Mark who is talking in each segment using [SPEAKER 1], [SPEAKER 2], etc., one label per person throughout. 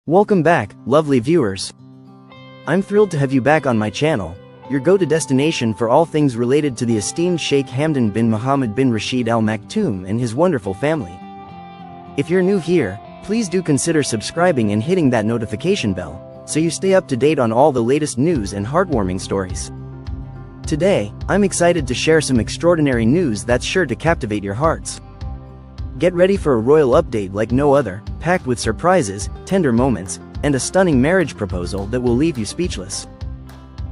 [SPEAKER 1] Welcome back, lovely viewers. I'm thrilled to have you back on my channel, your go-to destination for all things related to the esteemed Sheikh Hamdan bin Mohammed bin Rashid Al Maktoum and his wonderful family. If you're new here, please do consider subscribing and hitting that notification bell, so you stay up to date on all the latest news and heartwarming stories. Today, I'm excited to share some extraordinary news that's sure to captivate your hearts. Get ready for a royal update like no other, packed with surprises, tender moments, and a stunning marriage proposal that will leave you speechless.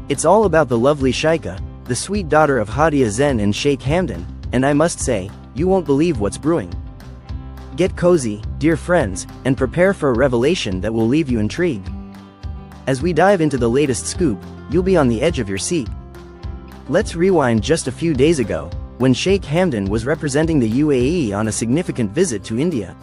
[SPEAKER 1] It's all about the lovely Sheikha, the sweet daughter of Hadia Zen and Sheikh Hamdan, and I must say, you won't believe what's brewing. Get cozy, dear friends, and prepare for a revelation that will leave you intrigued. As we dive into the latest scoop, you'll be on the edge of your seat. Let's rewind just a few days ago, when Sheikh Hamdan was representing the UAE on a significant visit to India.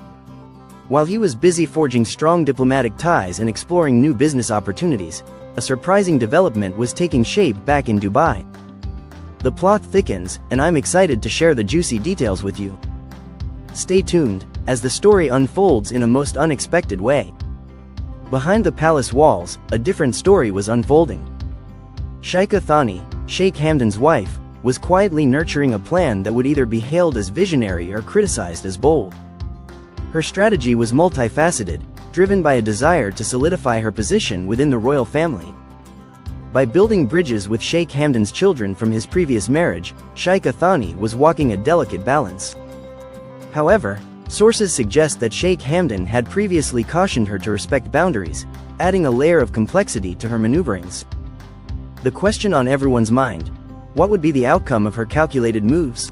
[SPEAKER 1] While he was busy forging strong diplomatic ties and exploring new business opportunities, a surprising development was taking shape back in Dubai. The plot thickens, and I'm excited to share the juicy details with you. Stay tuned, as the story unfolds in a most unexpected way. Behind the palace walls, a different story was unfolding. Sheikha Thani, Sheikh Hamdan's wife, was quietly nurturing a plan that would either be hailed as visionary or criticized as bold. Her strategy was multifaceted, driven by a desire to solidify her position within the royal family. By building bridges with Sheikh Hamdan's children from his previous marriage, Sheikha Thani was walking a delicate balance. However, sources suggest that Sheikh Hamdan had previously cautioned her to respect boundaries, adding a layer of complexity to her maneuverings. The question on everyone's mind: what would be the outcome of her calculated moves?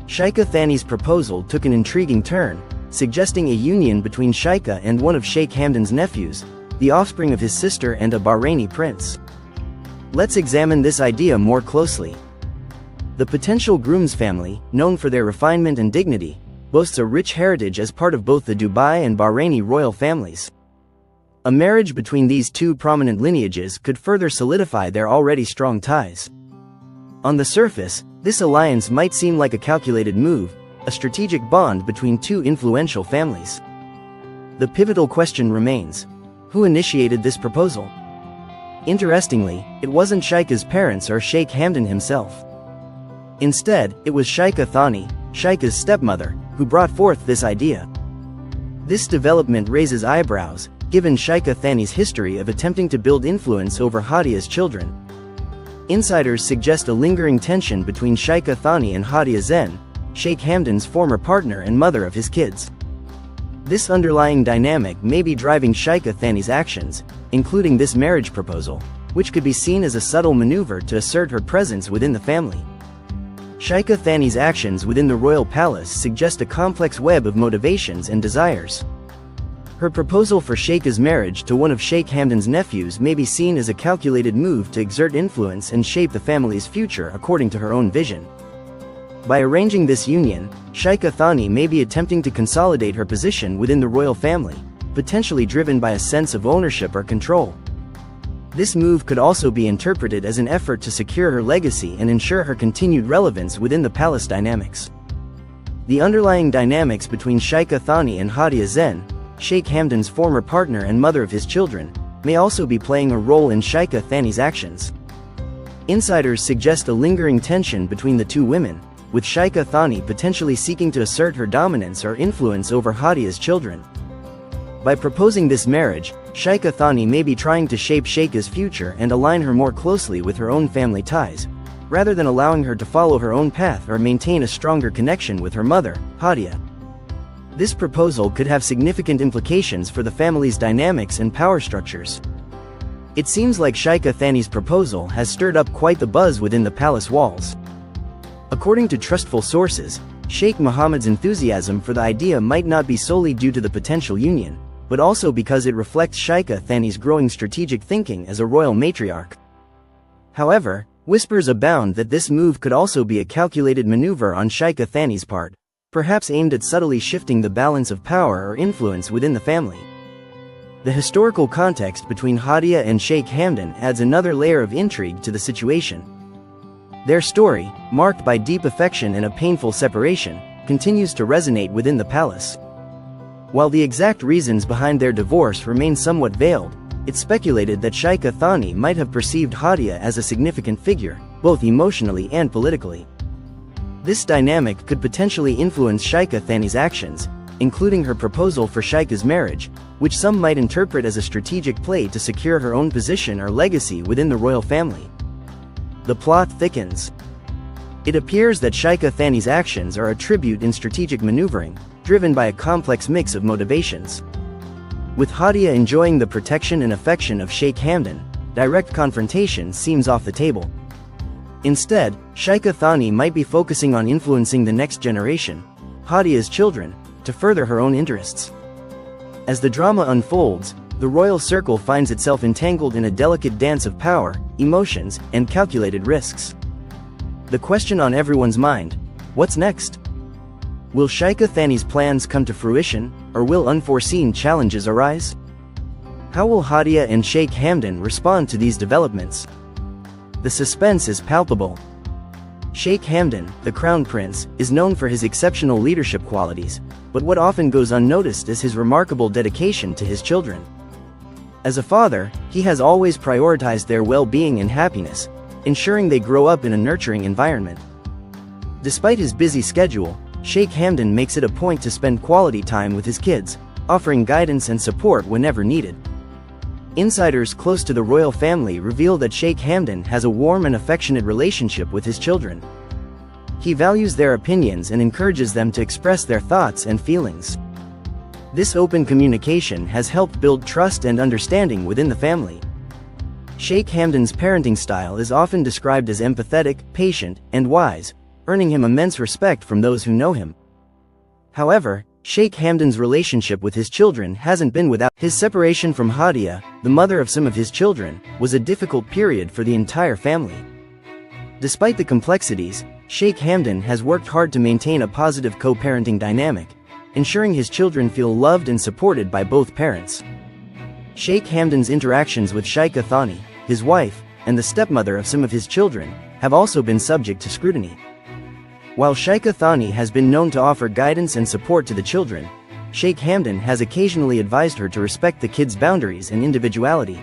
[SPEAKER 1] Sheikha Thani's proposal took an intriguing turn, suggesting a union between Sheikha and one of Sheikh Hamdan's nephews, the offspring of his sister and a Bahraini prince. Let's examine this idea more closely. The potential groom's family, known for their refinement and dignity, boasts a rich heritage as part of both the Dubai and Bahraini royal families. A marriage between these two prominent lineages could further solidify their already strong ties. On the surface, this alliance might seem like a calculated move, a strategic bond between two influential families. The pivotal question remains: who initiated this proposal? Interestingly, it wasn't Sheikha's parents or Sheikh Hamdan himself. Instead, it was Sheikha Thani, Sheikha's stepmother, who brought forth this idea. This development raises eyebrows, given Sheikha Thani's history of attempting to build influence over Hadia's children. Insiders suggest a lingering tension between Sheikha Thani and Hadia Zen, Sheikh Hamdan's former partner and mother of his kids. This underlying dynamic may be driving Sheikha Thani's actions, including this marriage proposal, which could be seen as a subtle maneuver to assert her presence within the family. Sheikha Thani's actions within the royal palace suggest a complex web of motivations and desires. Her proposal for Sheikha's marriage to one of Sheikh Hamdan's nephews may be seen as a calculated move to exert influence and shape the family's future according to her own vision. By arranging this union, Sheikha Thani may be attempting to consolidate her position within the royal family, potentially driven by a sense of ownership or control. This move could also be interpreted as an effort to secure her legacy and ensure her continued relevance within the palace dynamics. The underlying dynamics between Sheikha Thani and Hadia Zen, Sheikh Hamdan's former partner and mother of his children, may also be playing a role in Sheikha Thani's actions. Insiders suggest a lingering tension between the two women, with Sheikha Thani potentially seeking to assert her dominance or influence over Hadia's children. By proposing this marriage, Sheikha Thani may be trying to shape Sheikha's future and align her more closely with her own family ties, rather than allowing her to follow her own path or maintain a stronger connection with her mother, Hadia. This proposal could have significant implications for the family's dynamics and power structures. It seems like Sheikha Thani's proposal has stirred up quite the buzz within the palace walls. According to trustful sources, Sheikh Mohammed's enthusiasm for the idea might not be solely due to the potential union, but also because it reflects Sheikha Thani's growing strategic thinking as a royal matriarch. However, whispers abound that this move could also be a calculated maneuver on Sheikha Thani's part, perhaps aimed at subtly shifting the balance of power or influence within the family. The historical context between Hadia and Sheikh Hamdan adds another layer of intrigue to the situation. Their story, marked by deep affection and a painful separation, continues to resonate within the palace. While the exact reasons behind their divorce remain somewhat veiled, it's speculated that Sheikh Thani might have perceived Hadia as a significant figure, both emotionally and politically. This dynamic could potentially influence Sheikh Thani's actions, including her proposal for Sheikha's marriage, which some might interpret as a strategic play to secure her own position or legacy within the royal family. The plot thickens. It appears that Sheikh Thani's actions are a tribute in strategic maneuvering, driven by a complex mix of motivations. With Hadia enjoying the protection and affection of Sheikh Hamdan, direct confrontation seems off the table. Instead, Sheikh Thani might be focusing on influencing the next generation, Hadia's children, to further her own interests. As the drama unfolds, the royal circle finds itself entangled in a delicate dance of power, emotions, and calculated risks. The question on everyone's mind: what's next? Will Sheikh Thani's plans come to fruition, or will unforeseen challenges arise? How will Hadia and Sheikh Hamdan respond to these developments? The suspense is palpable. Sheikh Hamdan, the Crown Prince, is known for his exceptional leadership qualities, but what often goes unnoticed is his remarkable dedication to his children. As a father, he has always prioritized their well-being and happiness, ensuring they grow up in a nurturing environment. Despite his busy schedule, Sheikh Hamdan makes it a point to spend quality time with his kids, offering guidance and support whenever needed. Insiders close to the royal family reveal that Sheikh Hamdan has a warm and affectionate relationship with his children. He values their opinions and encourages them to express their thoughts and feelings. This open communication has helped build trust and understanding within the family. Sheikh Hamdan's parenting style is often described as empathetic, patient, and wise, earning him immense respect from those who know him. However, Sheikh Hamdan's relationship with his children hasn't been without. His separation from Hadia, the mother of some of his children, was a difficult period for the entire family. Despite the complexities, Sheikh Hamdan has worked hard to maintain a positive co-parenting dynamic, ensuring his children feel loved and supported by both parents. Sheikh Hamdan's interactions with Sheikha Thani, his wife, and the stepmother of some of his children, have also been subject to scrutiny. While Sheikha Thani has been known to offer guidance and support to the children, Sheikh Hamdan has occasionally advised her to respect the kids' boundaries and individuality.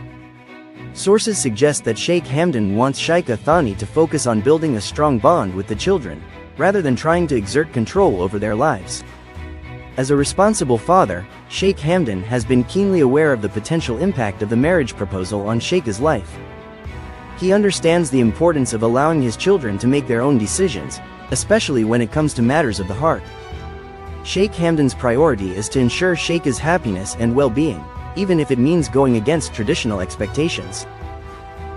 [SPEAKER 1] Sources suggest that Sheikh Hamdan wants Sheikha Thani to focus on building a strong bond with the children, rather than trying to exert control over their lives. As a responsible father, Sheikh Hamdan has been keenly aware of the potential impact of the marriage proposal on Sheikha's life. He understands the importance of allowing his children to make their own decisions, especially when it comes to matters of the heart. Sheikh Hamdan's priority is to ensure Sheikha's happiness and well-being, even if it means going against traditional expectations.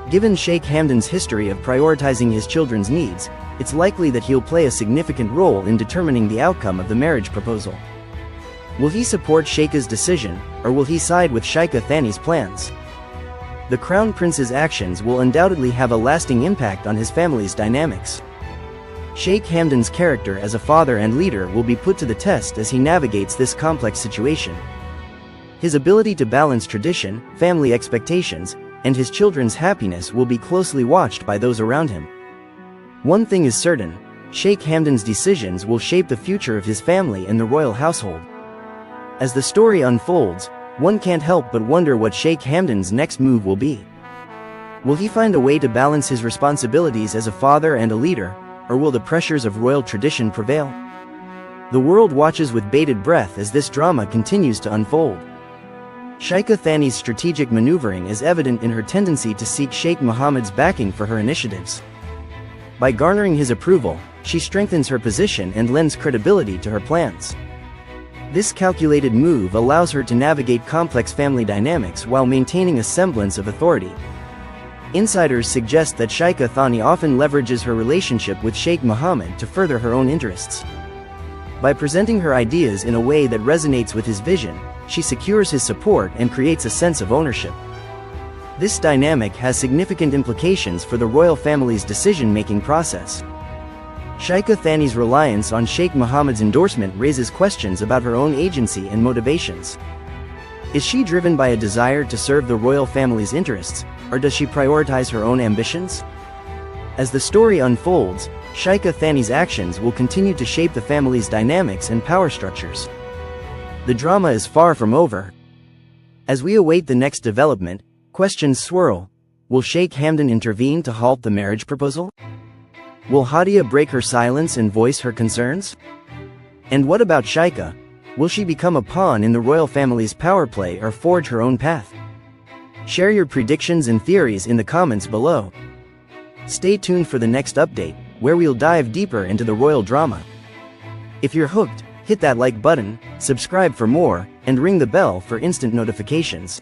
[SPEAKER 1] Given Sheikh Hamdan's history of prioritizing his children's needs, it's likely that he'll play a significant role in determining the outcome of the marriage proposal. Will he support Sheikha's decision, or will he side with Sheikha Thani's plans? The Crown Prince's actions will undoubtedly have a lasting impact on his family's dynamics. Sheikh Hamdan's character as a father and leader will be put to the test as he navigates this complex situation. His ability to balance tradition, family expectations, and his children's happiness will be closely watched by those around him. One thing is certain: Sheikh Hamdan's decisions will shape the future of his family and the royal household. As the story unfolds, one can't help but wonder what Sheikh Hamdan's next move will be. Will he find a way to balance his responsibilities as a father and a leader, or will the pressures of royal tradition prevail? The world watches with bated breath as this drama continues to unfold. Sheikha Thani's strategic maneuvering is evident in her tendency to seek Sheikh Mohammed's backing for her initiatives. By garnering his approval, she strengthens her position and lends credibility to her plans. This calculated move allows her to navigate complex family dynamics while maintaining a semblance of authority. Insiders suggest that Sheikha Thani often leverages her relationship with Sheikh Mohammed to further her own interests. By presenting her ideas in a way that resonates with his vision, she secures his support and creates a sense of ownership. This dynamic has significant implications for the royal family's decision-making process. Sheikha Thani's reliance on Sheikh Mohammed's endorsement raises questions about her own agency and motivations. Is she driven by a desire to serve the royal family's interests, or does she prioritize her own ambitions? As the story unfolds, Sheikha Thani's actions will continue to shape the family's dynamics and power structures. the drama is far from over. As we await the next development, questions swirl. Will Sheikh Hamdan intervene to halt the marriage proposal? Will Hadia break her silence and voice her concerns? And what about Sheikha? Will she become a pawn in the royal family's power play or forge her own path? Share your predictions and theories in the comments below. Stay tuned for the next update, where we'll dive deeper into the royal drama. If you're hooked, hit that like button, subscribe for more, and ring the bell for instant notifications.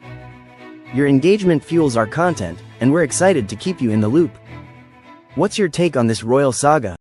[SPEAKER 1] Your engagement fuels our content, and we're excited to keep you in the loop. What's your take on this royal saga?